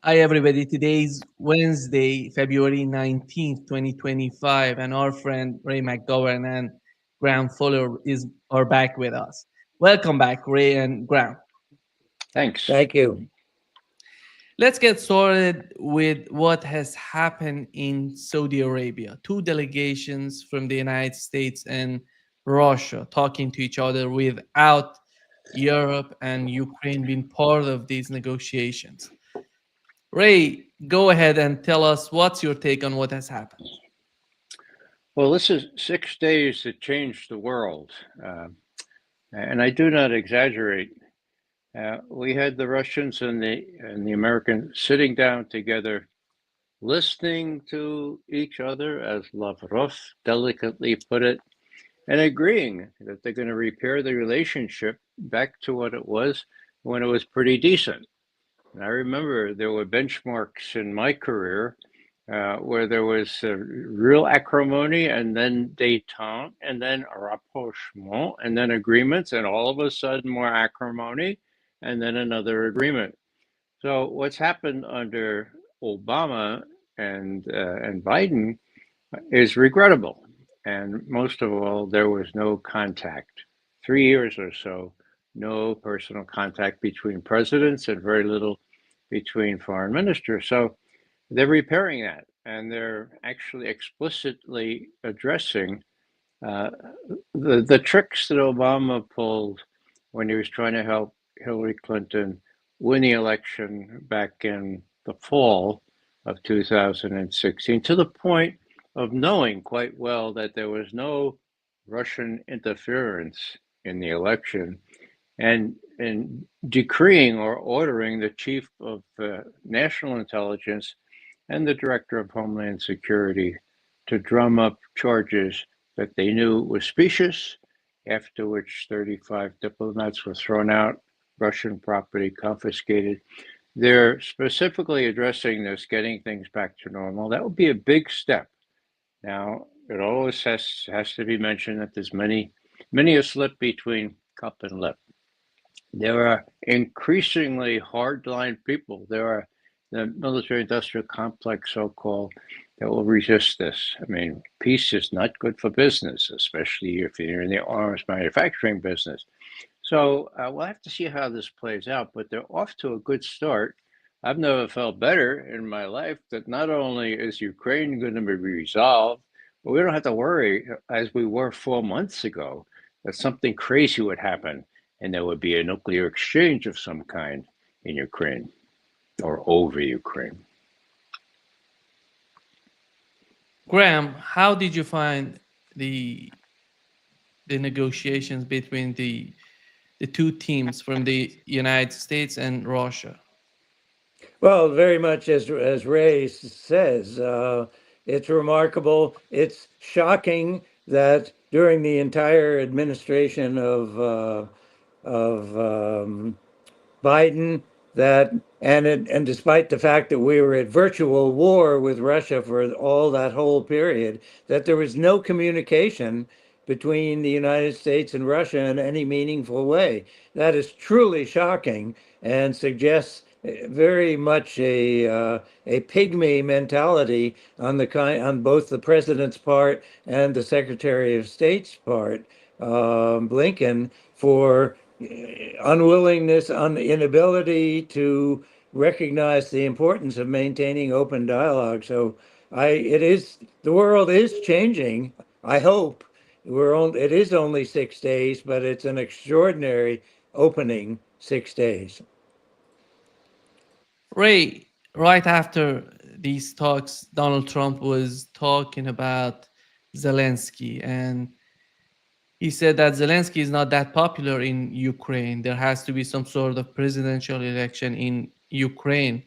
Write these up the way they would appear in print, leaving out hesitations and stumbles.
Hi, everybody. Today is Wednesday, February 19th, 2025, and our friend Ray McGovern and Graham Fuller are back with us. Welcome back, Ray and Graham. Thanks. Thank you. Let's get started with what has happened in Saudi Arabia. Two delegations from the United States and Russia talking to each other without Europe and Ukraine being part of these negotiations. Ray, go ahead and tell us what's your take on what has happened. Well, this is 6 days that changed the world. And I do not exaggerate. We had the Russians and the Americans sitting down together, listening to each other, as Lavrov delicately put it, and agreeing that they're going to repair the relationship back to what it was when it was pretty decent. And I remember there were benchmarks in my career where there was real acrimony and then détente and then rapprochement and then agreements and all of a sudden more acrimony and then another agreement. So what's happened under Obama and Biden is regrettable. And most of all, there was no contact. 3 years or so, no personal contact between presidents and very little between foreign ministers. So they're repairing that, and they're actually explicitly addressing the tricks that Obama pulled when he was trying to help Hillary Clinton win the election back in the fall of 2016, to the point of knowing quite well that there was no Russian interference in the election, and decreeing or ordering the chief of national intelligence and the director of Homeland Security to drum up charges that they knew was specious, after which 35 diplomats were thrown out, Russian property confiscated. They're specifically addressing this, getting things back to normal. That would be a big step. Now, it always has to be mentioned that there's many a slip between cup and lip. There are increasingly hardline people. There are the military-industrial complex, so-called, that will resist this. I mean, peace is not good for business, especially if you're in the arms manufacturing business. So we'll have to see how this plays out, but they're off to a good start. I've never felt better in my life that not only is Ukraine going to be resolved, but we don't have to worry, as we were 4 months ago, that something crazy would happen and there would be a nuclear exchange of some kind in Ukraine or over Ukraine. Graham, how did you find the negotiations between the two teams from the United States and Russia? Well, very much as Ray says, it's remarkable. It's shocking that during the entire administration of Biden, and despite the fact that we were at virtual war with Russia for all that whole period, that there was no communication between the United States and Russia in any meaningful way. That is truly shocking and suggests very much a pygmy mentality on both the president's part and the Secretary of State's part, Blinken, for unwillingness, inability to recognize the importance of maintaining open dialogue. So the world is changing. I hope it is only 6 days, but it's an extraordinary opening 6 days. Ray, right after these talks, Donald Trump was talking about Zelensky, and he said that Zelensky is not that popular in Ukraine. There has to be some sort of presidential election in Ukraine.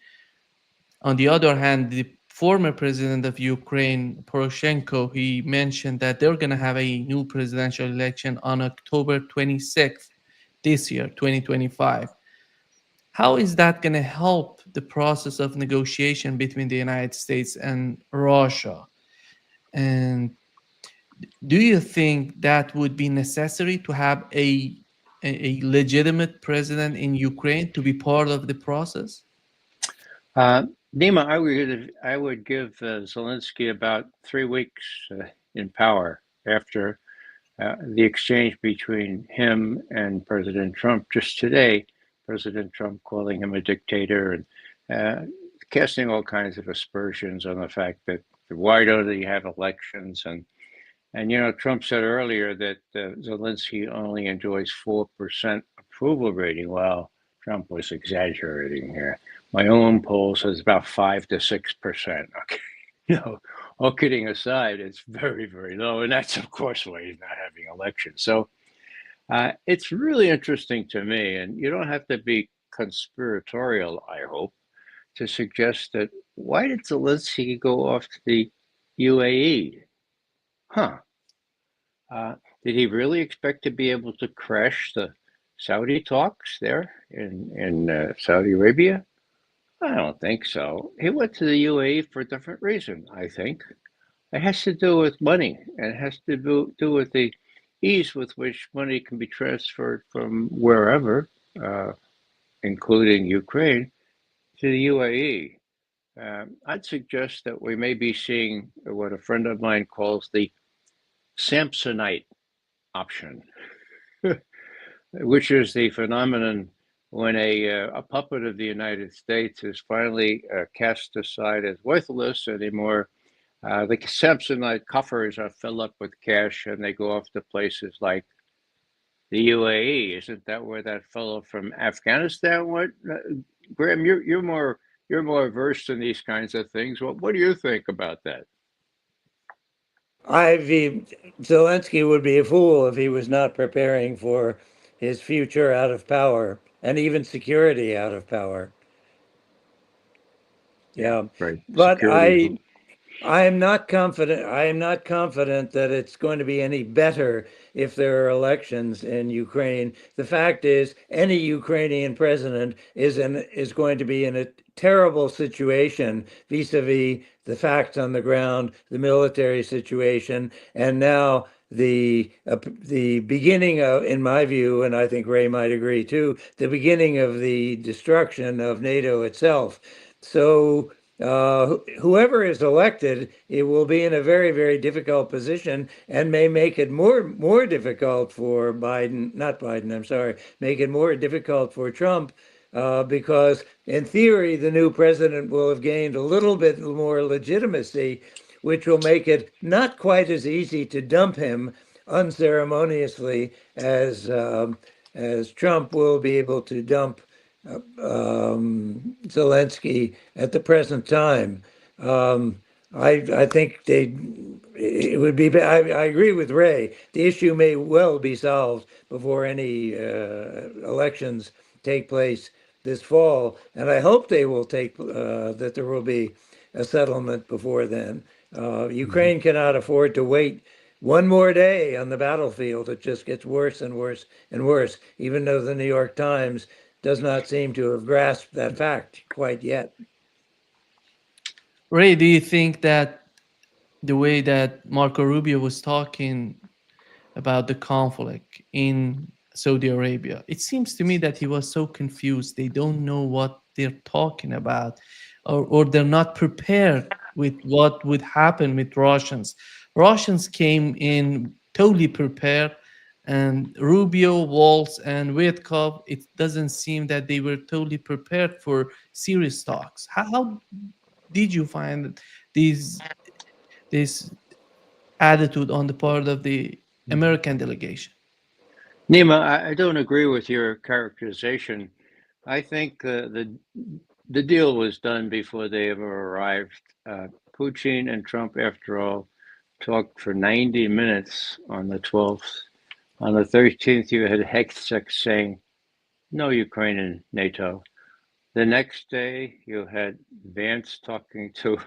On the other hand, the former president of Ukraine, Poroshenko, he mentioned that they're going to have a new presidential election on October 26th this year, 2025. How is that going to help the process of negotiation between the United States and Russia? And do you think that would be necessary to have a legitimate president in Ukraine to be part of the process? Nima, I would give Zelensky about 3 weeks in power after the exchange between him and President Trump just today. President Trump calling him a dictator and casting all kinds of aspersions on the fact that why don't they have elections? And you know, Trump said earlier that Zelensky only enjoys 4% approval rating. Well, Trump was exaggerating here. My own poll says about 5 to 6%. Okay, you know, all kidding aside, it's very, very low, and that's of course why he's not having elections. So it's really interesting to me, and you don't have to be conspiratorial, I hope, to suggest that why did Zelensky go off to the UAE? Huh. Did he really expect to be able to crash the Saudi talks there in Saudi Arabia? I don't think so. He went to the UAE for a different reason, I think. It has to do with money, and it has to do with the ease with which money can be transferred from wherever, including Ukraine, to the UAE. I'd suggest that we may be seeing what a friend of mine calls the Samsonite option, which is the phenomenon when a puppet of the United States is finally cast aside as worthless anymore. The Samsonite coffers are filled up with cash, and they go off to places like the UAE. Isn't that where that fellow from Afghanistan went? Graham, you're more versed in these kinds of things. What do you think about that? Zelensky would be a fool if he was not preparing for his future out of power and even security out of power. Yeah, right. but Security. I am not confident. I am not confident that it's going to be any better if there are elections in Ukraine. The fact is, any Ukrainian president is going to be in a terrible situation vis-a-vis the facts on the ground, the military situation, and now the beginning of, in my view, and I think Ray might agree too, the beginning of the destruction of NATO itself. So whoever is elected, it will be in a very, very difficult position and may make it more difficult for Biden, not Biden, I'm sorry, make it more difficult for Trump because in theory, the new president will have gained a little bit more legitimacy, which will make it not quite as easy to dump him unceremoniously as Trump will be able to dump Zelensky at the present time. I think it would be. I agree with Ray. The issue may well be solved before any elections take place this fall, and I hope they will take that there will be a settlement before then. Ukraine cannot afford to wait one more day on the battlefield. It just gets worse and worse and worse, even though the New York Times does not seem to have grasped that fact quite yet. Ray, do you think that the way that Marco Rubio was talking about the conflict in Saudi Arabia, it seems to me that he was so confused. They don't know what they're talking about, or they're not prepared with what would happen with Russians. Russians came in totally prepared, and Rubio, Waltz, and Witkoff, it doesn't seem that they were totally prepared for serious talks. How did you find these this attitude on the part of the American delegation? Nima, I don't agree with your characterization. I think the deal was done before they ever arrived. Putin and Trump, after all, talked for 90 minutes on the 12th. On the 13th, you had Hegseth saying, no Ukraine in NATO. The next day, you had Vance talking to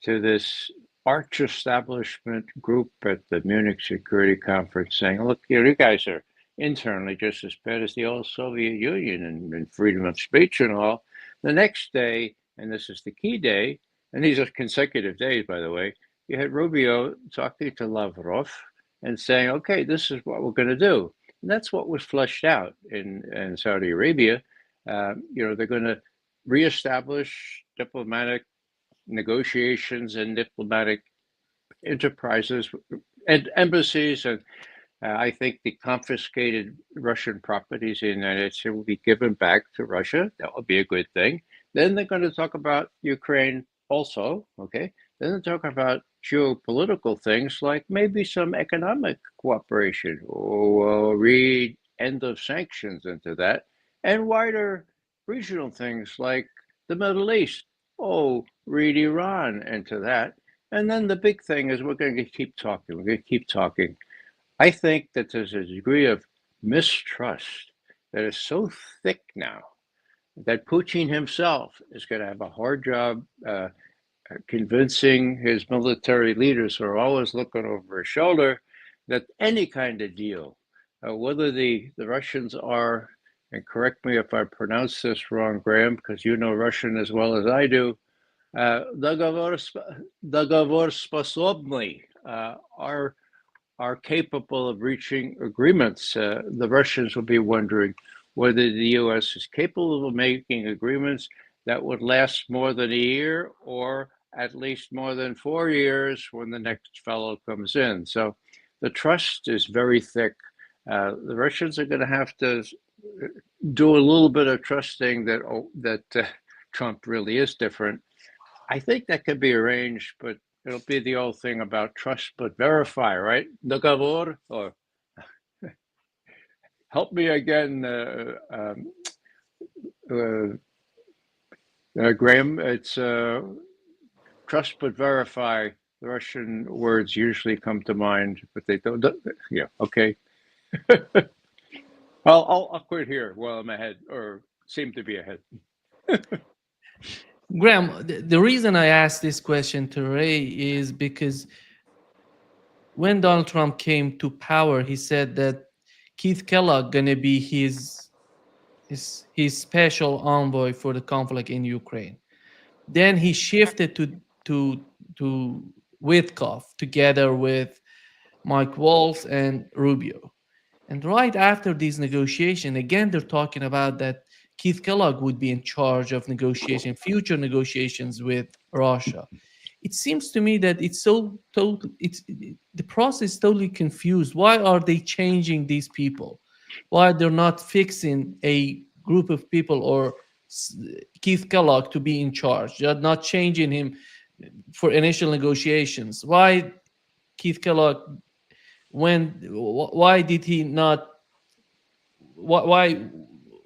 this arch establishment group at the Munich Security Conference saying, look, you guys are internally just as bad as the old Soviet Union and freedom of speech and all. The next day, and this is the key day, and these are consecutive days, by the way, you had Rubio talking to Lavrov and saying, okay, this is what we're going to do. And that's what was fleshed out in Saudi Arabia. They're going to reestablish diplomatic negotiations and diplomatic enterprises and embassies, and I think the confiscated Russian properties in the United States will be given back to Russia. That would be a good thing. Then they're going to talk about Ukraine also, okay? Then they're talking about geopolitical things like maybe some economic cooperation, or read end of sanctions into that, and wider regional things like the Middle East. Oh, read Iran into that. And then the big thing is we're going to keep talking. We're going to keep talking. I think that there's a degree of mistrust that is so thick now that Putin himself is going to have a hard job convincing his military leaders who are always looking over his shoulder that any kind of deal, whether the Russians are, and correct me if I pronounce this wrong, Graham, because you know Russian as well as I do, dogovor sposobny, are capable of reaching agreements. The Russians will be wondering whether the U.S. is capable of making agreements that would last more than a year or at least more than 4 years when the next fellow comes in. So the trust is very thick. The Russians are going to have to do a little bit of trusting that Trump really is different. I think that could be arranged, but it'll be the old thing about trust but verify, right? Dogovor, or help me again, Graham. It's trust but verify. The Russian words usually come to mind, but they don't. Yeah, okay. I'll quit here while I'm ahead, or seem to be ahead. Graham, the reason I asked this question to Ray is because when Donald Trump came to power, he said that Keith Kellogg gonna be his special envoy for the conflict in Ukraine. Then he shifted to Witkoff together with Mike Waltz and Rubio. And right after these negotiations, again, they're talking about that Keith Kellogg would be in charge of future negotiations with Russia. It seems to me that the process is totally confused. Why are they changing these people? Why they're not fixing a group of people or Keith Kellogg to be in charge? They're not changing him for initial negotiations. Why Keith Kellogg? Why did he not?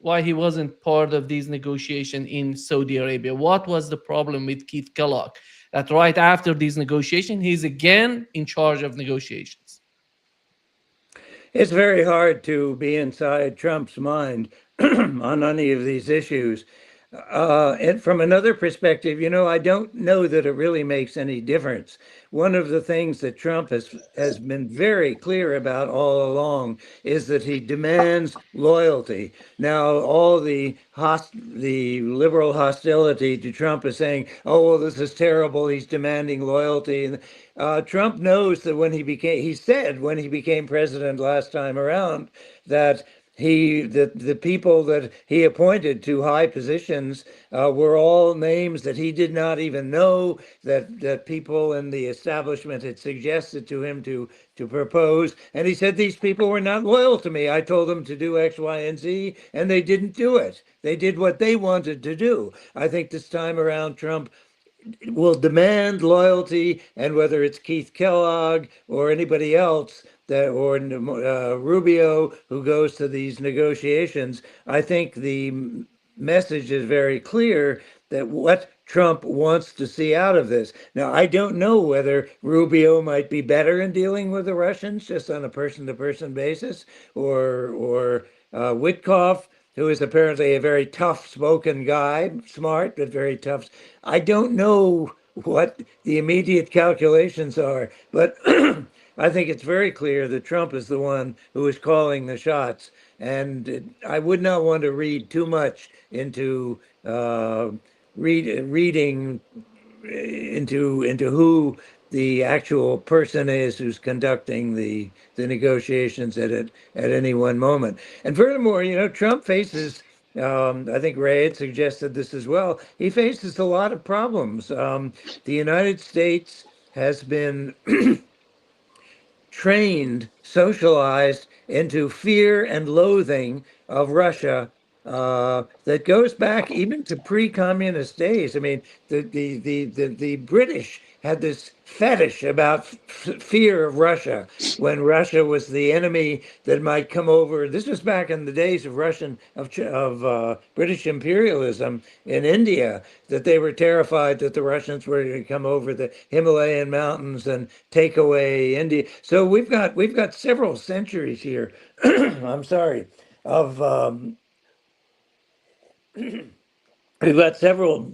Why he wasn't part of these negotiations in Saudi Arabia? What was the problem with Keith Kellogg that right after these negotiations he's again in charge of negotiations? It's very hard to be inside Trump's mind on any of these issues. And from another perspective, I don't know that it really makes any difference. One of the things that Trump has been very clear about all along is that he demands loyalty. Now, all the liberal hostility to Trump is saying, "Oh, well, this is terrible. He's demanding loyalty." And Trump knows that he said when he became president last time around that the people that he appointed to high positions were all names that he did not even know, that people in the establishment had suggested to him to propose. And he said, these people were not loyal to me. I told them to do X, Y, and Z, and they didn't do it. They did what they wanted to do. I think this time around, Trump will demand loyalty, and whether it's Keith Kellogg or anybody else, or Rubio who goes to these negotiations, I think the message is very clear that what Trump wants to see out of this. Now, I don't know whether Rubio might be better in dealing with the Russians just on a person-to-person basis, or Witkoff, who is apparently a very tough-spoken guy, smart, but very tough. I don't know what the immediate calculations are, but I think it's very clear that Trump is the one who is calling the shots. And I would not want to read too much into reading into who the actual person is who's conducting the negotiations at any one moment. And furthermore, Trump faces I think Ray had suggested this as well. He faces a lot of problems. The United States has been trained, socialized into fear and loathing of Russia that goes back even to pre-communist days. I mean, the British had this fetish about fear of Russia when Russia was the enemy that might come over. This was back in the days of British imperialism in India, that they were terrified that the Russians were going to come over the Himalayan mountains and take away India. So we've got several centuries here. I'm sorry, of we've got several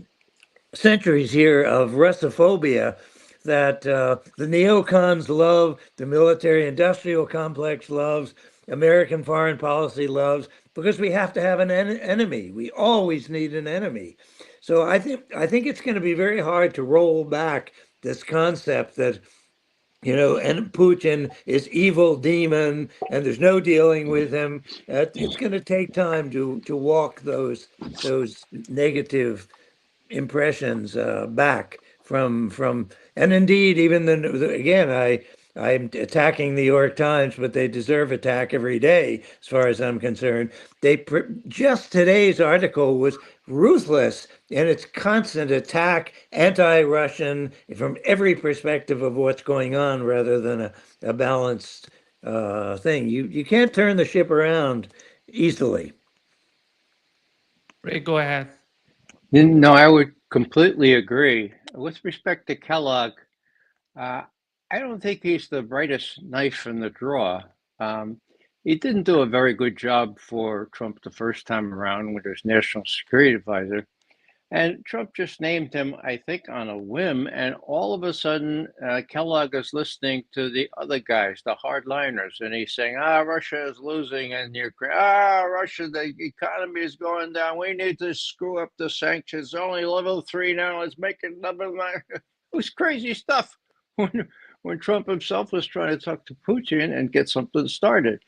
centuries here of Russophobia that the neocons love, the military-industrial complex loves, American foreign policy loves, because we have to have an enemy. We always need an enemy. So I think it's going to be very hard to roll back this concept that and Putin is evil demon, and there's no dealing with him. It's going to take time to walk those negative impressions back from and indeed even again I'm attacking the New York Times, but they deserve attack every day as far as I'm concerned. Just today's article was ruthless in its constant attack, anti-Russian from every perspective of what's going on, rather than a balanced thing. You can't turn the ship around easily. Ray, go ahead. No, I would completely agree. With respect to Kellogg, uh, I don't think he's the brightest knife in the drawer. He didn't do a very good job for Trump the first time around with his national security advisor. And Trump just named him, I think, on a whim. And all of a sudden, Kellogg is listening to the other guys, the hardliners, and he's saying, Russia is losing in Ukraine. Russia, the economy is going down. We need to screw up the sanctions. Only level 3 now. Let's make it level 9. It was crazy stuff when Trump himself was trying to talk to Putin and get something started.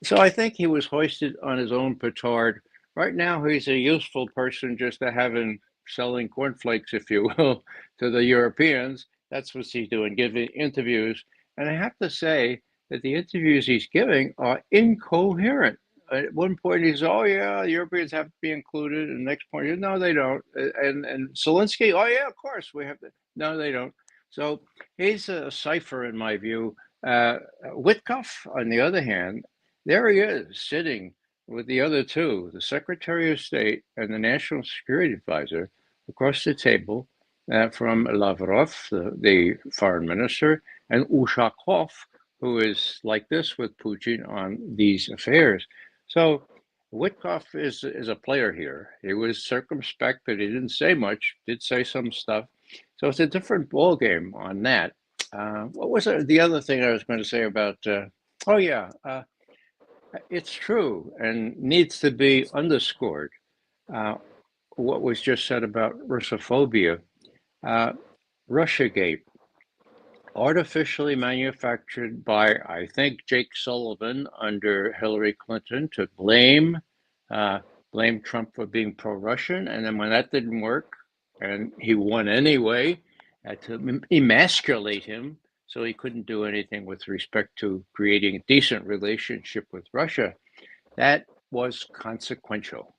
So I think he was hoisted on his own petard. Right now, he's a useful person just to have him selling cornflakes, if you will, to the Europeans. That's what he's doing, giving interviews. And I have to say that the interviews he's giving are incoherent. At one point, he's, oh, yeah, the Europeans have to be included. And the next point, no, they don't. And Zelensky, oh, yeah, of course, we have to. No, they don't. So he's a cipher, in my view. Witkoff, on the other hand, there he is, sitting with the other two, the Secretary of State and the National Security Advisor, across the table from Lavrov, the foreign minister, and Ushakov, who is like this with Putin on these affairs. So Witkoff is a player here. He was circumspect, but he didn't say much, did say some stuff. So it's a different ballgame on that. What was the other thing I was going to say about, it's true and needs to be underscored. What was just said about Russophobia. Russiagate, artificially manufactured by, I think, Jake Sullivan under Hillary Clinton to blame Trump for being pro-Russian. And then when that didn't work and he won anyway, had to emasculate him so he couldn't do anything with respect to creating a decent relationship with Russia. That was consequential.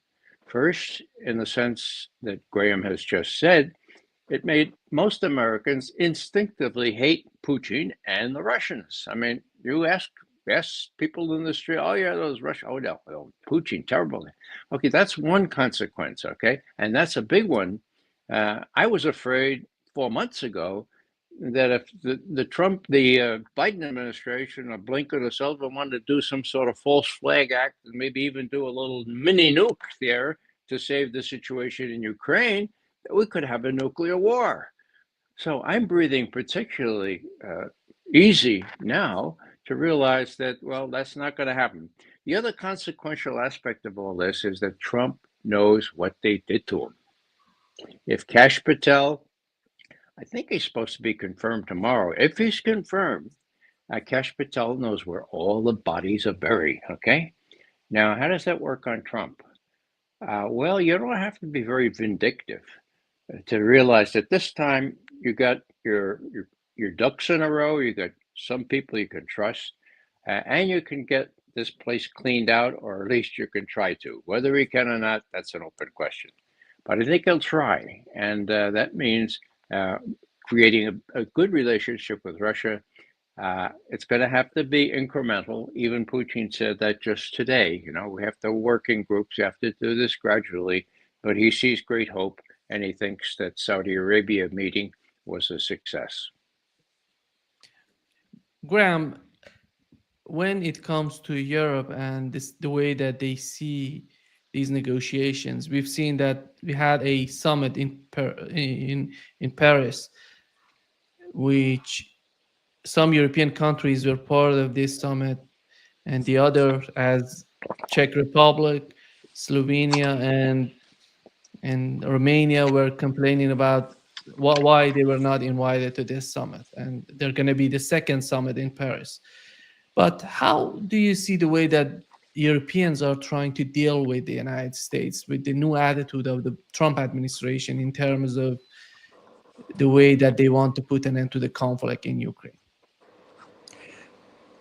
First, in the sense that Graham has just said, it made most Americans instinctively hate Putin and the Russians. I mean, you ask people in the street, oh yeah, those Russians, oh no, Putin, terrible. Okay, that's one consequence, okay? And that's a big one. I was afraid 4 months ago that if the Biden administration or Blinken or Sullivan wanted to do some sort of false flag act and maybe even do a little mini nuke there to save the situation in Ukraine, that we could have a nuclear war. So I'm breathing particularly easy now to realize that, well, that's not going to happen. The other consequential aspect of all this is that Trump knows what they did to him. If Kash Patel, I think he's supposed to be confirmed tomorrow. If he's confirmed, Kash Patel knows where all the bodies are buried, okay? Now, how does that work on Trump? Well, you don't have to be very vindictive to realize that this time you got your ducks in a row. You got some people you can trust, and you can get this place cleaned out, or at least you can try to. Whether he can or not, that's an open question. But I think he'll try, and that means creating a good relationship with Russia. It's going to have to be incremental. Even Putin said that just today. You know, we have to work in groups. You have to do this gradually. But he sees great hope, and he thinks that Saudi Arabia meeting was a success. Graham, when it comes to Europe and the way that they see these negotiations, we've seen that we had a summit in Paris, which some European countries were part of this summit, and the other, as Czech Republic, Slovenia, and Romania, were complaining about why they were not invited to this summit, and they're going to be the second summit in Paris. But how do you see the way that Europeans are trying to deal with the United States, with the new attitude of the Trump administration in terms of the way that they want to put an end to the conflict in Ukraine?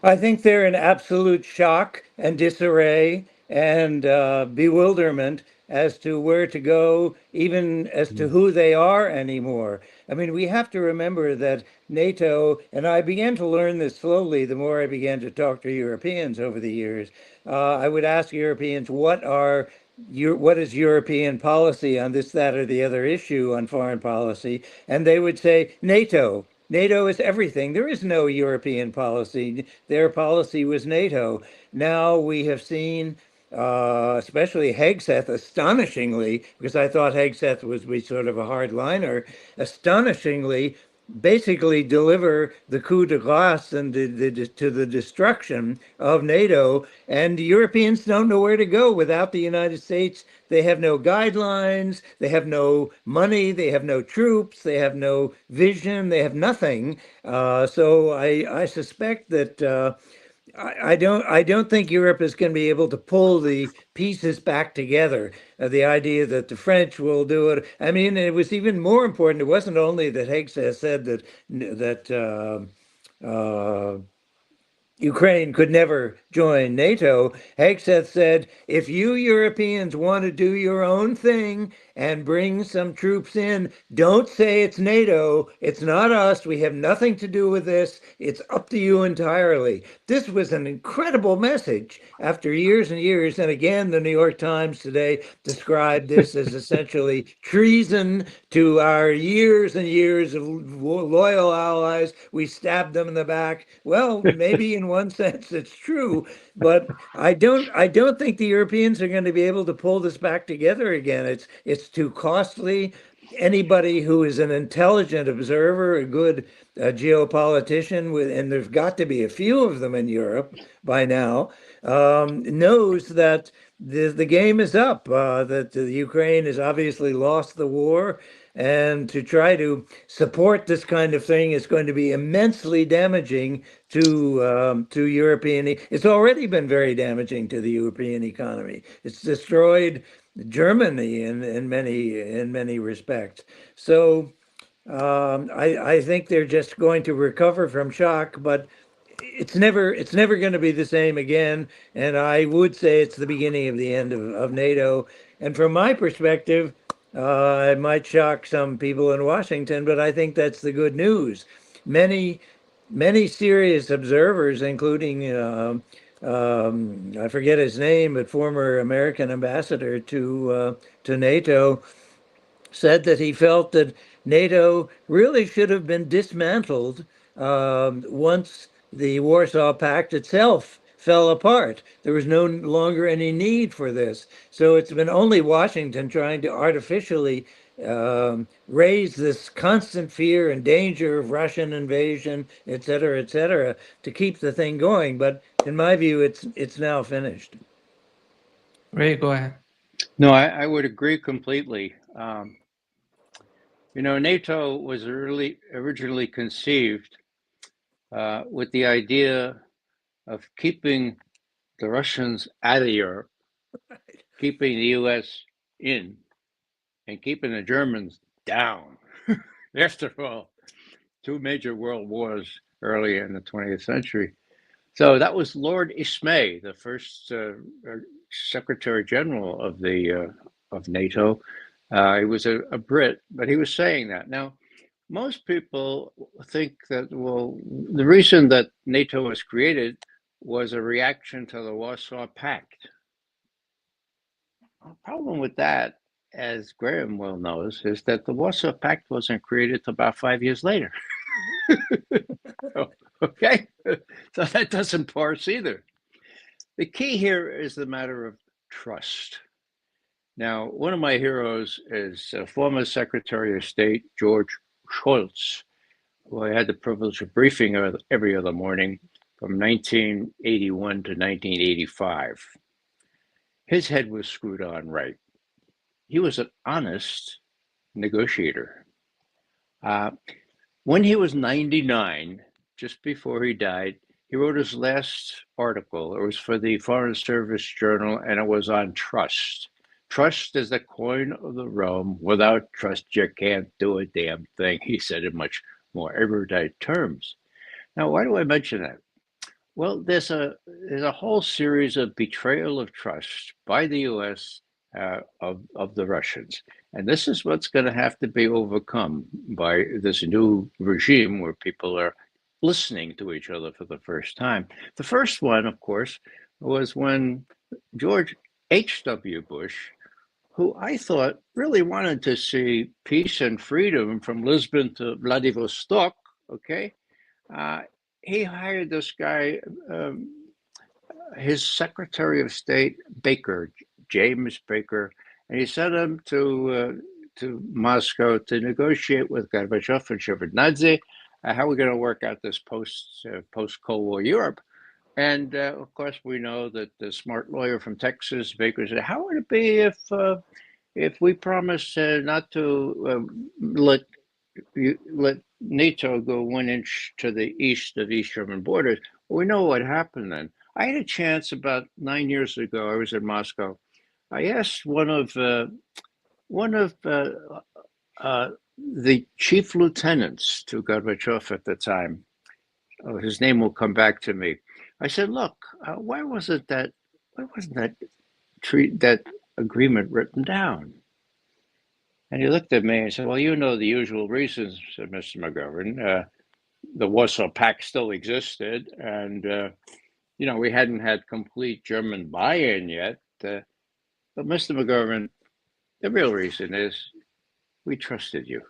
I think they're in absolute shock and disarray and bewilderment as to where to go, even as to who they are anymore. I mean, we have to remember that NATO, and I began to learn this slowly the more I began to talk to Europeans over the years. I would ask Europeans, what is European policy on this, that, or the other issue on foreign policy? And they would say, NATO. NATO is everything. There is no European policy. Their policy was NATO. Now we have seen, especially Hegseth, astonishingly, because I thought Hegseth was be sort of a hardliner, astonishingly basically deliver the coup de grace and to the destruction of NATO. And Europeans don't know where to go without the United States. They have no guidelines, they have no money, they have no troops, they have no vision, they have nothing. So I suspect that I don't think Europe is going to be able to pull the pieces back together. The idea that the French will do it. I mean, it was even more important. It wasn't only that Hegseth said that Ukraine could never join NATO. Hegseth said, if you Europeans want to do your own thing and bring some troops in, don't say it's NATO. It's not us. We have nothing to do with this. It's up to you entirely. This was an incredible message after years and years. And again, the New York Times today described this as essentially treason to our years and years of loyal allies. We stabbed them in the back. Well, maybe in one sense it's true, but I don't think the Europeans are going to be able to pull this back together again. It's too costly. Anybody who is an intelligent observer, a good geopolitician, and there's got to be a few of them in Europe by now, knows that the game is up, that the Ukraine has obviously lost the war, and to try to support this kind of thing is going to be immensely damaging to European. It's already been very damaging to the European economy. It's destroyed Germany in many respects. So I think they're just going to recover from shock, but it's never going to be the same again. And I would say it's the beginning of the end of NATO. And from my perspective, it might shock some people in Washington, but I think that's the good news. Many serious observers, including I forget his name, but former American ambassador to NATO, said that he felt that NATO really should have been dismantled once the Warsaw Pact itself fell apart. There was no longer any need for this. So it's been only Washington trying to artificially raise this constant fear and danger of Russian invasion, et cetera, to keep the thing going. But in my view, it's now finished. Ray, go ahead. No, I would agree completely. You know, NATO was originally conceived with the idea of keeping the Russians out of Europe keeping the U.S. in and keeping the Germans down. After all, two major world wars early in the 20th century. So that was Lord Ismay, the first Secretary General of the of NATO. He was a Brit, but he was saying that. Now, most people think that, well, the reason that NATO was created was a reaction to the Warsaw Pact. The problem with that, as Graham well knows, is that the Warsaw Pact wasn't created until about 5 years later. Okay, so that doesn't parse either. The key here is the matter of trust. Now, one of my heroes is former Secretary of State George Shultz, who I had the privilege of briefing every other morning from 1981 to 1985. His head was screwed on right. He was an honest negotiator. When he was 99, just before he died, he wrote his last article. It was for the Foreign Service Journal, and it was on trust. Trust is the coin of the realm. Without trust, you can't do a damn thing, he said in much more erudite terms. Now, why do I mention that? Well, there's a whole series of betrayal of trust by the U.S. Of the Russians. And this is what's going to have to be overcome by this new regime where people are listening to each other for the first time. The first one, of course, was when George H.W. Bush, who I thought really wanted to see peace and freedom from Lisbon to Vladivostok, okay, he hired this guy, his Secretary of State, Baker, James Baker, and he sent him to Moscow to negotiate with Gorbachev and Shevardnadze how we're going to work out this post-Cold War Europe. And of course, we know that the smart lawyer from Texas, Baker, said, "How would it be if we promise not to let NATO go 1 inch to the east of East German borders?" Well, we know what happened then. I had a chance about 9 years ago. I was in Moscow. I asked one of the chief lieutenants to Gorbachev at the time. Oh, his name will come back to me. I said, "Look, why wasn't that agreement written down?" And he looked at me and said, "Well, you know the usual reasons, Mr. McGovern. The Warsaw Pact still existed, and we hadn't had complete German buy-in yet. But Mr. McGovern, the real reason is we trusted you."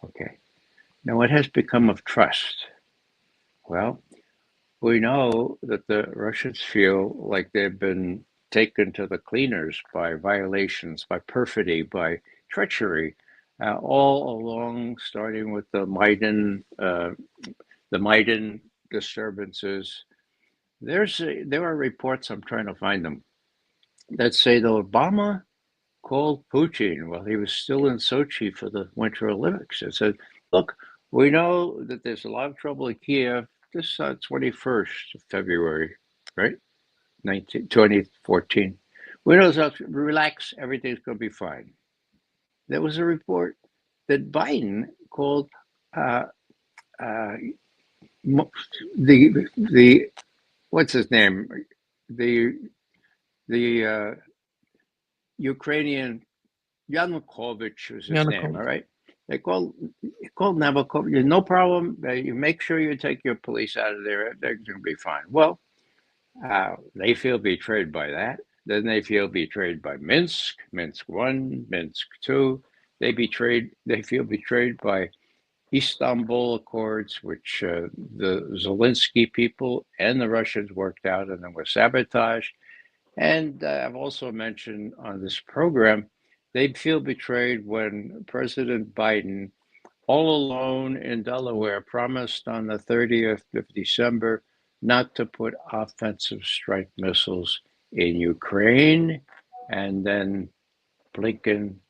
Okay. Now, what has become of trust? Well, we know that the Russians feel like they've been taken to the cleaners by violations, by perfidy, by treachery, all along, starting with the Maidan disturbances. There are reports, I'm trying to find them, that say that Obama called Putin while he was still in Sochi for the Winter Olympics and said, "Look, we know that there's a lot of trouble in Kiev. This 21st of February, right? 2014. We know, so relax, everything's going to be fine." There was a report that Biden called the what's his name, the Ukrainian Yanukovych was his name. All right, they called Yanukovych. No problem. You make sure you take your police out of there. They're going to be fine. Well, they feel betrayed by that. Then they feel betrayed by Minsk 1, Minsk 2. They feel betrayed by Istanbul Accords, which the Zelensky people and the Russians worked out and then were sabotaged. And I've also mentioned on this program, they feel betrayed when President Biden, all alone in Delaware, promised on the 30th of December not to put offensive strike missiles in Ukraine. And then Blinken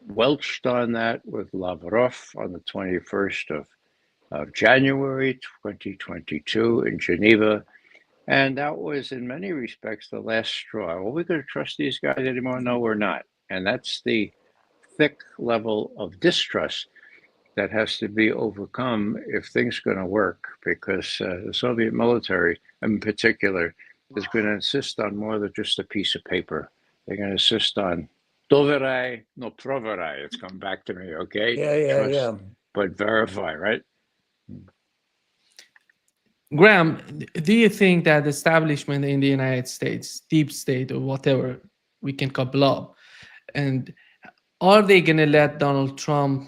welched on that with Lavrov on the 21st of January 2022 in Geneva. And that was, in many respects, the last straw. Are we going to trust these guys anymore? No, we're not. And that's the thick level of distrust that has to be overcome if things are going to work, because the Soviet military, in particular, is going to insist on more than just a piece of paper. They're going to insist on doverai, no proverai. It's come back to me, okay? Trust, but verify, right? Graham, do you think that the establishment in the United States, deep state or whatever we can call blob, and are they going to let Donald Trump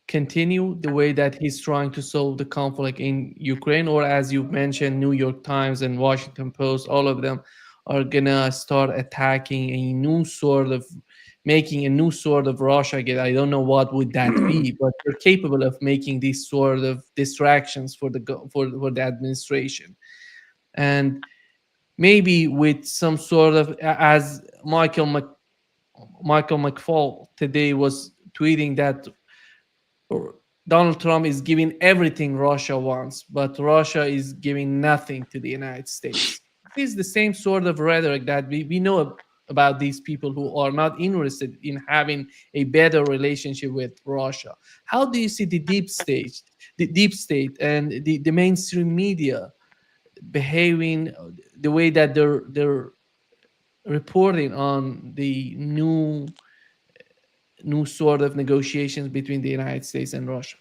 continue the way that he's trying to solve the conflict in Ukraine? Or as you mentioned, New York Times and Washington Post, all of them are gonna start attacking a new sort of, making a new sort of Russia again. I don't know what would that be, but they're capable of making these sort of distractions for for the administration. And maybe with some sort of, as Michael McFaul today was tweeting that Donald Trump is giving everything Russia wants, but Russia is giving nothing to the United States. It is the same sort of rhetoric that we know about these people who are not interested in having a better relationship with Russia. How do you see the deep state and the mainstream media behaving the way that they're reporting on the new sort of negotiations between the United States and Russia?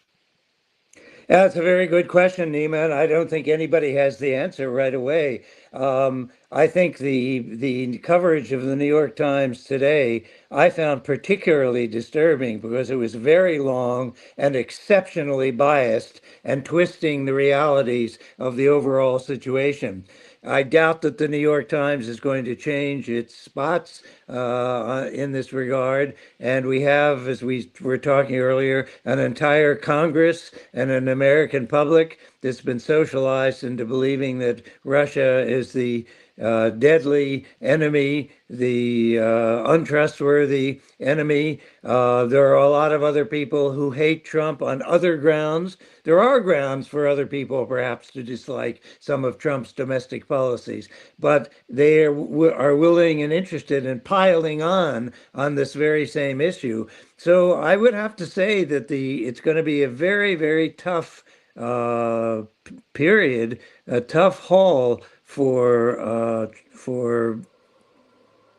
That's a very good question, Neiman. I don't think anybody has the answer right away. I think the coverage of the New York Times today I found particularly disturbing because it was very long and exceptionally biased and twisting the realities of the overall situation. I doubt that the New York Times is going to change its spots in this regard. And we have, as we were talking earlier, an entire Congress and an American public that's been socialized into believing that Russia is the deadly enemy, the untrustworthy enemy. There are a lot of other people who hate Trump on other grounds. There are grounds for other people, perhaps, to dislike some of Trump's domestic policies, but they are willing and interested in piling on this very same issue. So I would have to say that it's going to be a very, very tough period, a tough haul for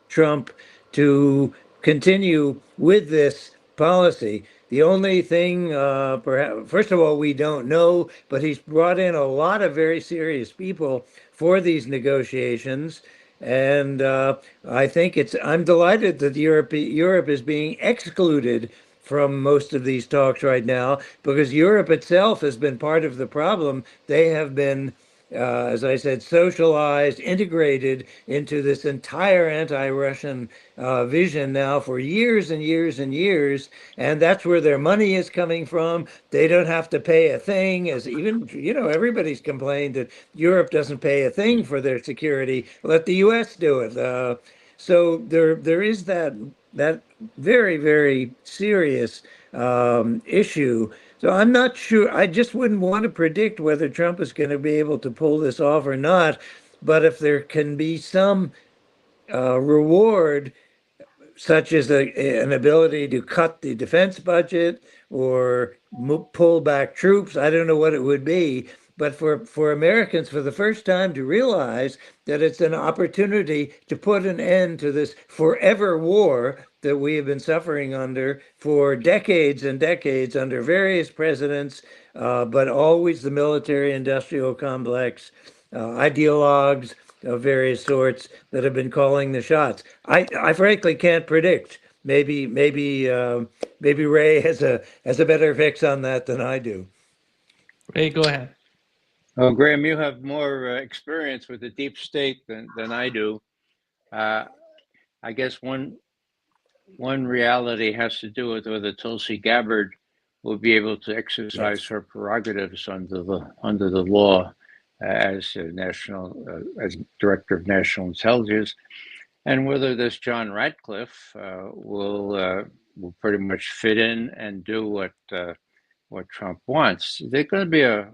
Trump to continue with this policy. The only thing, perhaps, first of all, we don't know, but he's brought in a lot of very serious people for these negotiations. And I think I'm delighted that Europe is being excluded from most of these talks right now because Europe itself has been part of the problem. They have been as I said, socialized, integrated into this entire anti-Russian vision now for years and years and years. And that's where their money is coming from. They don't have to pay a thing, as even, everybody's complained that Europe doesn't pay a thing for their security. Let the US do it. So there is that very, very serious issue. So I'm not sure. I just wouldn't want to predict whether Trump is going to be able to pull this off or not. But if there can be some reward, such as an ability to cut the defense budget or pull back troops, I don't know what it would be. But for Americans, for the first time, to realize that it's an opportunity to put an end to this forever war that we have been suffering under for decades and decades under various presidents, but always the military-industrial complex, ideologues of various sorts that have been calling the shots. I frankly can't predict. Maybe Ray has a better fix on that than I do. Ray, go ahead. Oh, Graham, you have more experience with the deep state than I do. I guess one reality has to do with whether Tulsi Gabbard will be able to exercise her prerogatives under the law as as director of national intelligence, and whether this John Ratcliffe will pretty much fit in and do what Trump wants. There's going to be a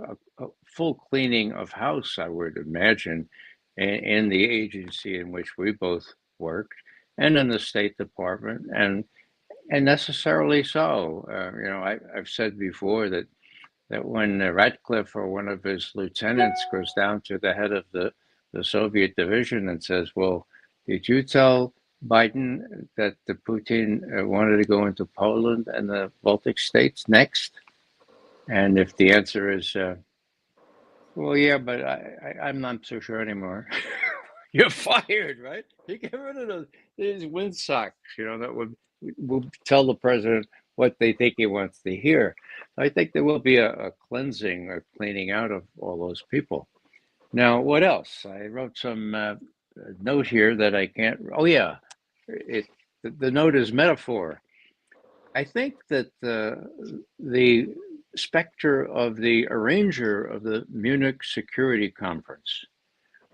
full cleaning of house, I would imagine, in the agency in which we both worked, and in the State Department, and necessarily so. I've said before that when Ratcliffe or one of his lieutenants goes down to the head of the Soviet division and says, "Well, did you tell Biden that the Putin wanted to go into Poland and the Baltic states next?" And if the answer is, "Well, yeah, but I'm not so sure anymore," you're fired, right? You get rid of these windsocks, that will tell the president what they think he wants to hear. I think there will be a cleansing or cleaning out of all those people. Now, what else? I wrote some note here that I can't. Oh, yeah. The note is metaphor. I think that the specter of the arranger of the Munich Security Conference,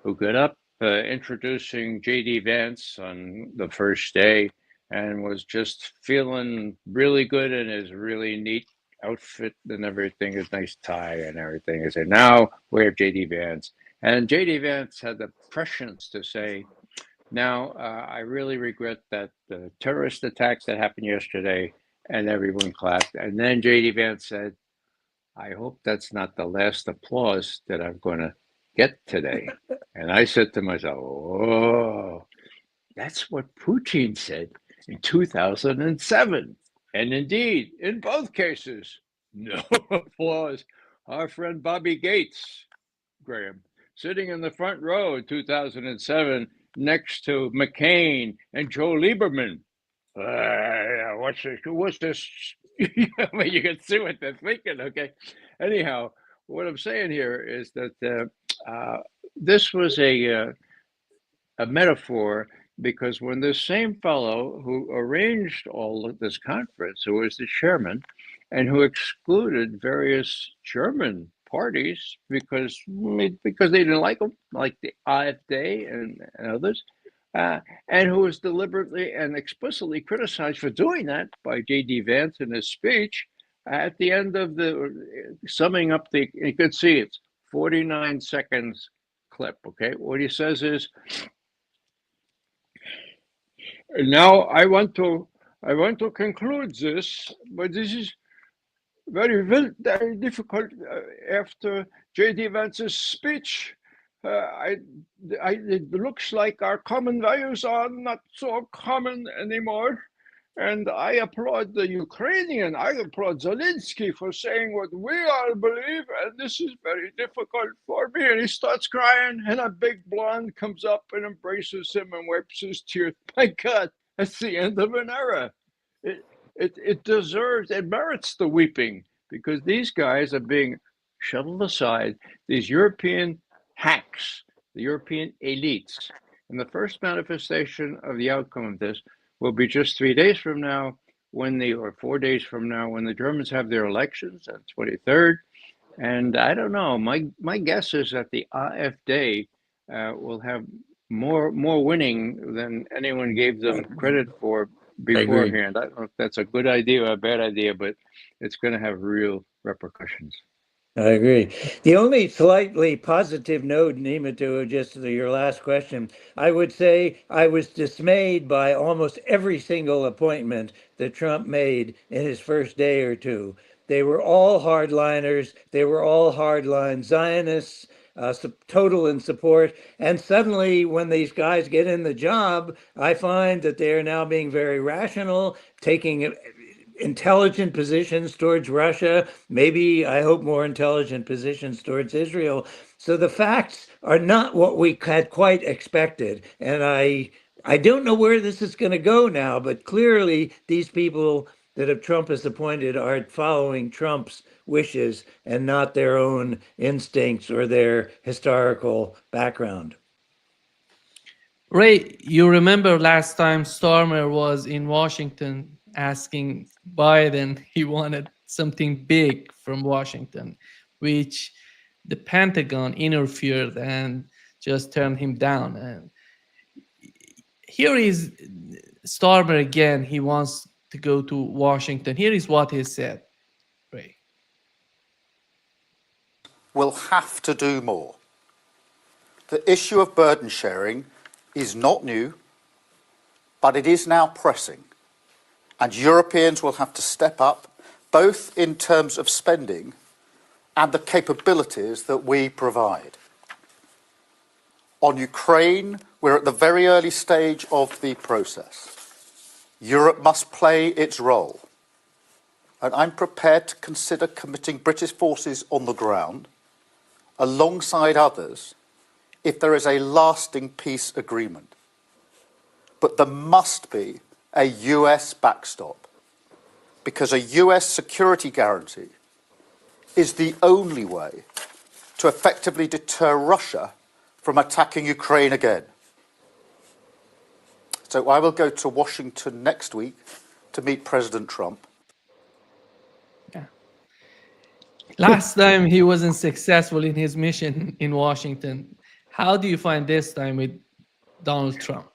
who got up introducing J.D. Vance on the first day and was just feeling really good in his really neat outfit and everything, his nice tie and everything. He said, "Now we have J.D. Vance." And J.D. Vance had the prescience to say, "Now, I really regret that the terrorist attacks that happened yesterday," and everyone clapped. And then J.D. Vance said, "I hope that's not the last applause that I'm going to get today." And I said to myself, "Oh, that's what Putin said in 2007. And indeed, in both cases, no applause. Our friend Bobby Gates, Graham, sitting in the front row in 2007 next to McCain and Joe Lieberman. What's this? I mean, you can see what they're thinking, okay? Anyhow, what I'm saying here is that this was a metaphor, because when this same fellow who arranged all of this conference, who was the chairman, and who excluded various German parties because they didn't like them, like the AfD and others, and who was deliberately and explicitly criticized for doing that by J.D. Vance in his speech, at the end of the summing up you could see it's 49 seconds clip, okay? What he says is, "Now I want to conclude this, but this is very difficult after J.D. Vance's speech. It looks like our common values are not so common anymore. And I applaud the Ukrainian. I applaud Zelensky for saying what we all believe. And this is very difficult for me." And he starts crying. And a big blonde comes up and embraces him and wipes his tears. My God, that's the end of an era. It deserves, it merits the weeping, because these guys are being shoveled aside. These European hacks, the European elites. And the first manifestation of the outcome of this will be just 3 days from now, or 4 days from now, when the Germans have their elections on 23rd. And I don't know. My guess is that the AfD will have more winning than anyone gave them credit for beforehand. I don't know if that's a good idea or a bad idea, but it's going to have real repercussions. I agree. The only slightly positive note, Nima, to just to your last question, I would say I was dismayed by almost every single appointment that Trump made in his first day or two. They were all hardliners. They were all hardline Zionists, total in support. And suddenly, when these guys get in the job, I find that they are now being very rational, taking intelligent positions towards Russia, maybe, I hope, more intelligent positions towards Israel. So the facts are not what we had quite expected. And I don't know where this is going to go now, but clearly these people that Trump has appointed are following Trump's wishes and not their own instincts or their historical background. Ray, you remember last time Starmer was in Washington asking Biden he wanted something big from Washington, which the Pentagon interfered and just turned him down. And here is Starmer again. He wants to go to Washington. Here is what he said, Ray. will have to do more. The issue of burden sharing is not new, but it is now pressing, and Europeans will have to step up, both in terms of spending and the capabilities that we provide. On Ukraine, we're at the very early stage of the process. Europe must play its role, and I'm prepared to consider committing British forces on the ground alongside others if there is a lasting peace agreement. But there must be a US backstop, because a US security guarantee is the only way to effectively deter Russia from attacking Ukraine again. So I will go to Washington next week to meet President Trump. Yeah. Last time he wasn't successful in his mission in Washington. How do you find this time with Donald Trump?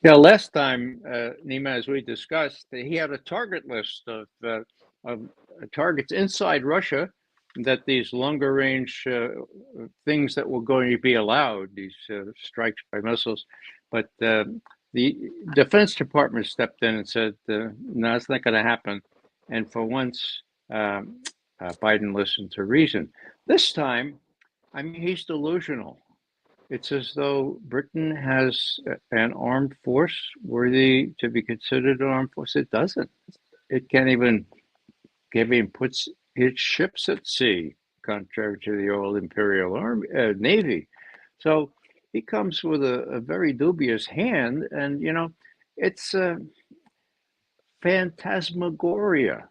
Yeah, last time, Nima, as we discussed, he had a target list of targets inside Russia, that these longer range things that were going to be allowed, these strikes by missiles. But the Defense Department stepped in and said, no, it's not going to happen. And for once, Biden listened to reason. This time, I mean, he's delusional. It's as though Britain has an armed force worthy to be considered an armed force. It doesn't. It can't even puts its ships at sea, contrary to the old Imperial Army, Navy. So he comes with a very dubious hand, and it's phantasmagoria.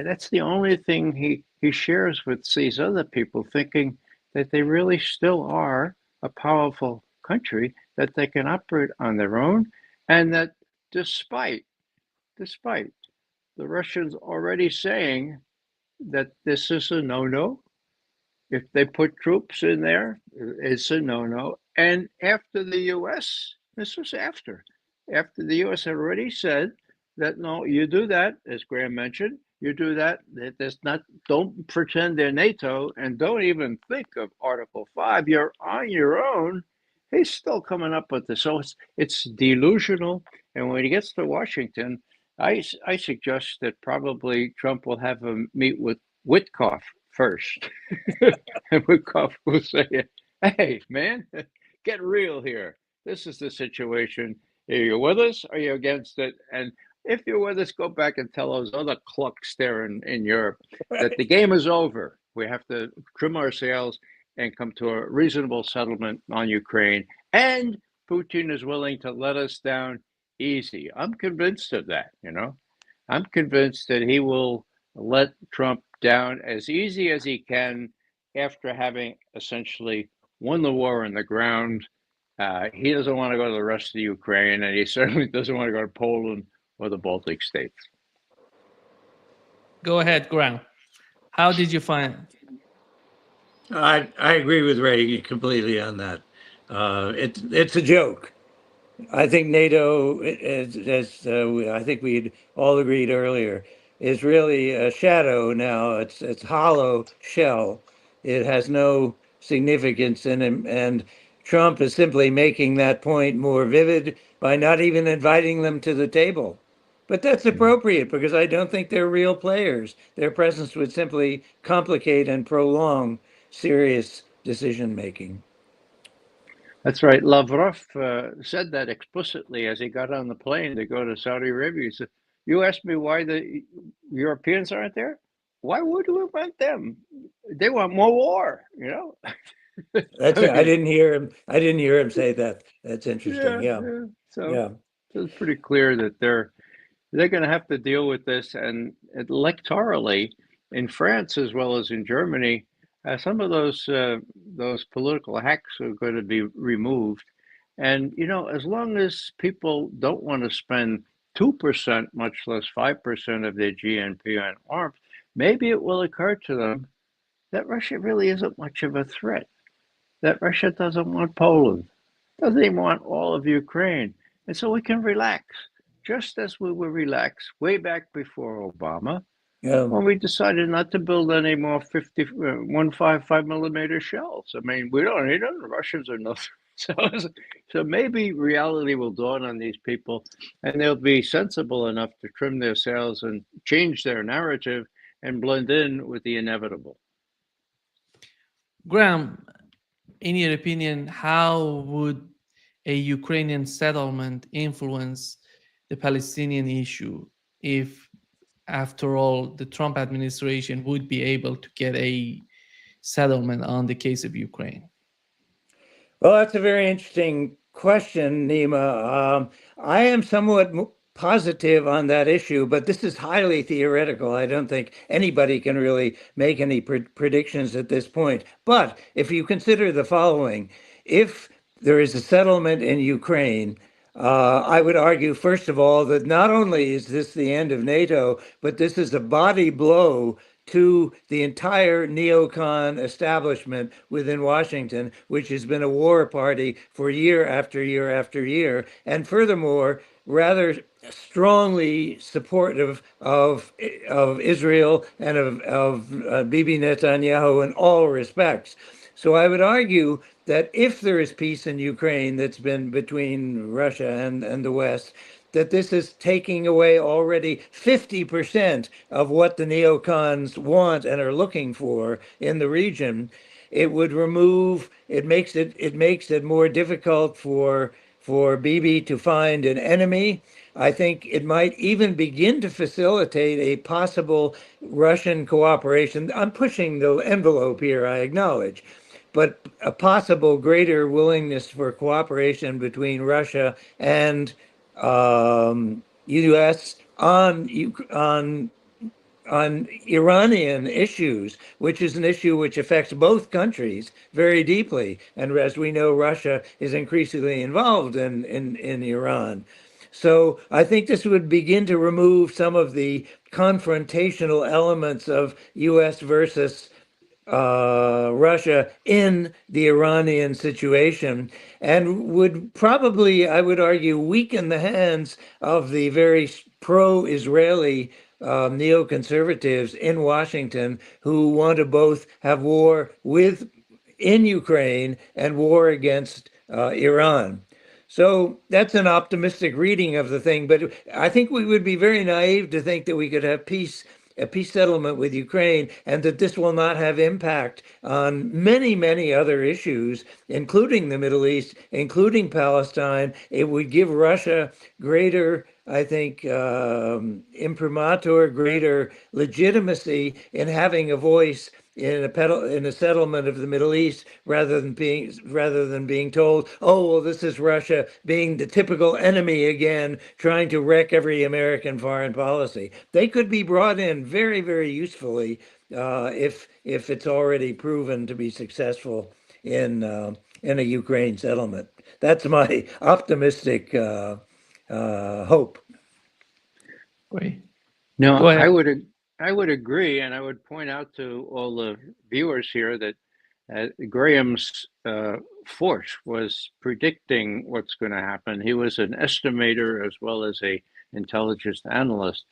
That's the only thing he shares with these other people, thinking that they really still are a powerful country, that they can operate on their own, and that despite the Russians already saying that this is a no-no, if they put troops in there, it's a no-no. And after the U.S., this was after the U.S. had already said that, no, you do that, as Graham mentioned, you do that, don't pretend they're NATO, and don't even think of Article 5, you're on your own. He's still coming up with this. So it's delusional. And when he gets to Washington, I suggest that probably Trump will have him meet with Witkoff first. And Witkoff will say, hey, man, get real here. This is the situation. Are you with us? Are you against it? And if you're with us, go back and tell those other clucks there in Europe that the game is over. We have to trim our sails and come to a reasonable settlement on Ukraine. And Putin is willing to let us down easy. I'm convinced of that, I'm convinced that he will let Trump down as easy as he can after having essentially won the war on the ground. He doesn't want to go to the rest of Ukraine, and he certainly doesn't want to go to Poland or the Baltic states. Go ahead, Graham. How did you find it? I agree with Ray completely on that. It's a joke. I think NATO, as I think we all agreed earlier, is really a shadow now. It's hollow shell. It has no significance in it, and Trump is simply making that point more vivid by not even inviting them to the table. But that's appropriate, because I don't think they're real players. Their presence would simply complicate and prolong serious decision making. That's right. Lavrov said that explicitly as he got on the plane to go to Saudi Arabia. He said, you asked me why the Europeans aren't there? Why would we want them? They want more war, That's I didn't hear him say that. That's interesting. Yeah. So it's pretty clear that they're going to have to deal with this. And electorally, in France as well as in Germany, some of those political hacks are going to be removed. And, as long as people don't want to spend 2%, much less 5% of their GNP on arms, maybe it will occur to them that Russia really isn't much of a threat, that Russia doesn't want Poland, doesn't even want all of Ukraine. And so we can relax, just as we were relaxed way back before Obama, Well, we decided not to build any more 155 millimeter shells. I mean, we don't need them. The Russians are no. So maybe reality will dawn on these people, and they'll be sensible enough to trim their sails and change their narrative and blend in with the inevitable. Graham, in your opinion, how would a Ukrainian settlement influence the Palestinian issue if, after all, the Trump administration would be able to get a settlement on the case of Ukraine? Well, that's a very interesting question, Nima. I am somewhat positive on that issue, but this is highly theoretical. I don't think anybody can really make any predictions at this point. But if you consider the following, if there is a settlement in Ukraine, I would argue, first of all, that not only is this the end of NATO, but this is a body blow to the entire neocon establishment within Washington, which has been a war party for year after year after year, and furthermore, rather strongly supportive of Israel and of Bibi Netanyahu in all respects. So I would argue that if there is peace in Ukraine that's been between Russia and the West, that this is taking away already 50% of what the neocons want and are looking for in the region. It would remove, it makes it more difficult for Bibi to find an enemy. I think it might even begin to facilitate a possible Russian cooperation. I'm pushing the envelope here, I acknowledge, but a possible greater willingness for cooperation between Russia and U.S. on Iranian issues, which is an issue which affects both countries very deeply. And as we know, Russia is increasingly involved in Iran. So I think this would begin to remove some of the confrontational elements of U.S. versus Russia in the Iranian situation, and would probably, I would argue, weaken the hands of the very pro-Israeli neoconservatives in Washington who want to both have war in Ukraine and war against Iran. So that's an optimistic reading of the thing, but I think we would be very naive to think that we could have a peace settlement with Ukraine, and that this will not have impact on many, many other issues, including the Middle East, including Palestine. It would give Russia greater, I think, imprimatur, greater legitimacy in having a voice in a settlement of the Middle East, rather than being told, oh, well, this is Russia being the typical enemy again, trying to wreck every American foreign policy. They could be brought in very, very usefully if it's already proven to be successful in a Ukraine settlement. That's my optimistic hope. Great. No, Go ahead. I would agree, and I would point out to all the viewers here that Graham's force was predicting what's going to happen. He was an estimator as well as a intelligence analyst.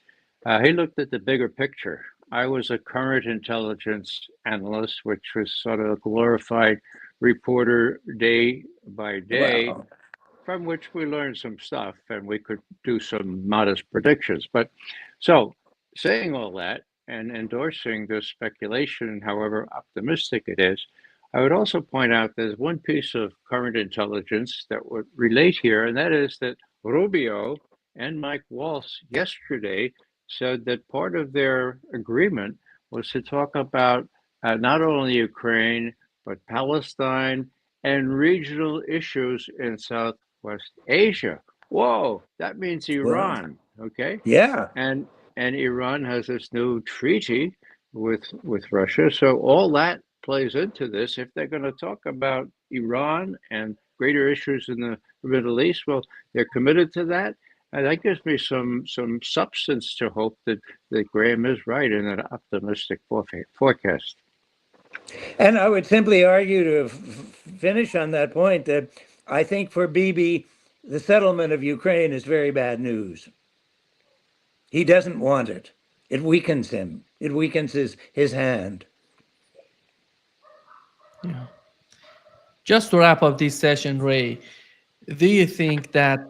He looked at the bigger picture. I was a current intelligence analyst, which was sort of a glorified reporter day by day. Wow. From which we learned some stuff and we could do some modest predictions. But so saying all that and endorsing this speculation, however optimistic it is, I would also point out there's one piece of current intelligence that would relate here, and that is that Rubio and Mike Waltz yesterday said that part of their agreement was to talk about not only Ukraine, but Palestine and regional issues in Southwest Asia. Whoa, that means Iran, okay? Yeah. And Iran has this new treaty with Russia. So all that plays into this. If they're going to talk about Iran and greater issues in the Middle East, well, they're committed to that. And that gives me some substance to hope that Graham is right in an optimistic forecast. And I would simply argue, to finish on that point, that I think for Bibi, the settlement of Ukraine is very bad news. He doesn't want it. It weakens him. It weakens his hand. Yeah. Just to wrap up this session, Ray, do you think that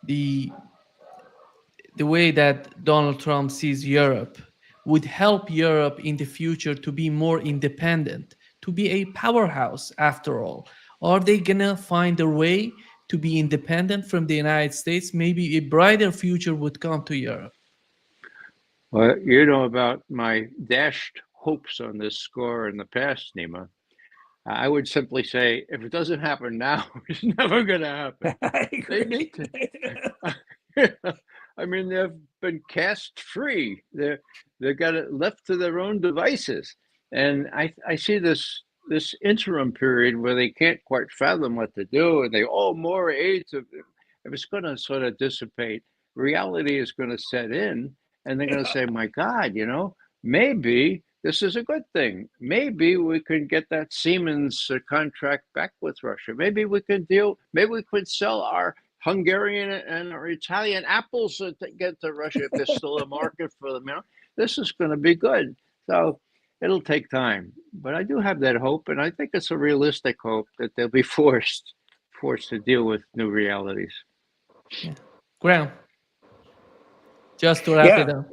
the the way that Donald Trump sees Europe would help Europe in the future to be more independent, to be a powerhouse after all? Are they gonna find a way to be independent from the United States? Maybe a brighter future would come to Europe. Well, you know about my dashed hopes on this score in the past, Nima. I would simply say, if it doesn't happen now, it's never going to happen. I They agree. need to. I mean, they've been cast free. They got it left to their own devices, and I see this interim period where they can't quite fathom what to do, and they more aid. If it's going to sort of dissipate, reality is going to set in, and they're going to say, "My God, maybe." This is a good thing. Maybe we can get that Siemens contract back with Russia. Maybe we could sell our Hungarian and our Italian apples to get to Russia if there's still a market for them. This is going to be good. So it'll take time, but I do have that hope, and I think it's a realistic hope that they'll be forced to deal with new realities. Yeah. Graham, just to wrap it Yeah. up.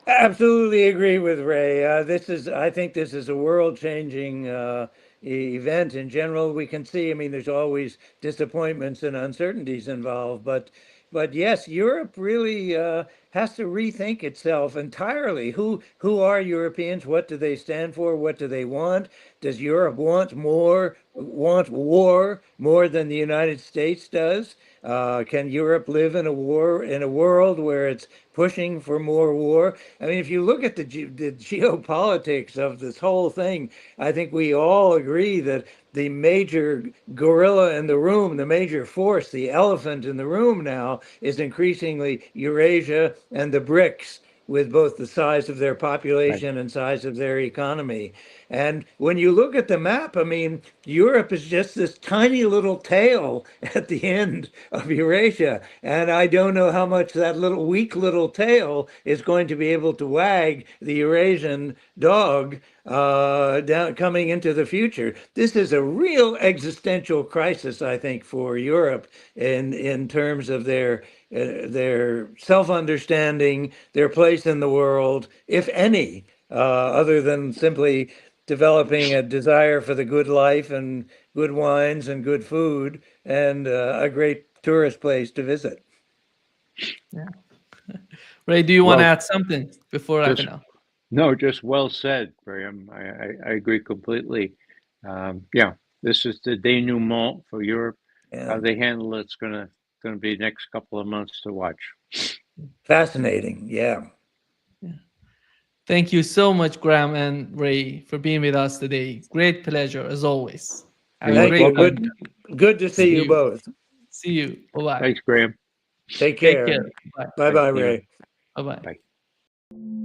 Absolutely agree with Ray. I think this is a world-changing event in general. We can see, I mean, there's always disappointments and uncertainties involved, but yes, Europe really has to rethink itself entirely. Who are Europeans? What do they stand for? What do they want? Does Europe want war more than the United States does? Can Europe live in a world where it's pushing for more war? I mean, if you look at the geopolitics of this whole thing, I think we all agree that the major gorilla in the room, the major force, the elephant in the room now is increasingly Eurasia and the BRICS, with both the size of their population and size of their economy. And when you look at the map, I mean, Europe is just this tiny little tail at the end of Eurasia. And I don't know how much that weak little tail is going to be able to wag the Eurasian dog down coming into the future. This is a real existential crisis, I think, for Europe in terms of their self-understanding, their place in the world, if any, other than simply developing a desire for the good life and good wines and good food and a great tourist place to visit. Yeah. Ray, do you want to add something before wrapping up? No, just well said, Graham. I agree completely. This is the denouement for Europe. Yeah. How they handle it's going to be next couple of months to watch. Fascinating. Yeah. Thank you so much, Graham and Ray, for being with us today. Great pleasure, as always. Thank you. Good to see you both. See you. Bye-bye. Thanks, Graham. Take care. Take care. Bye-bye, Ray. Bye-bye. Bye.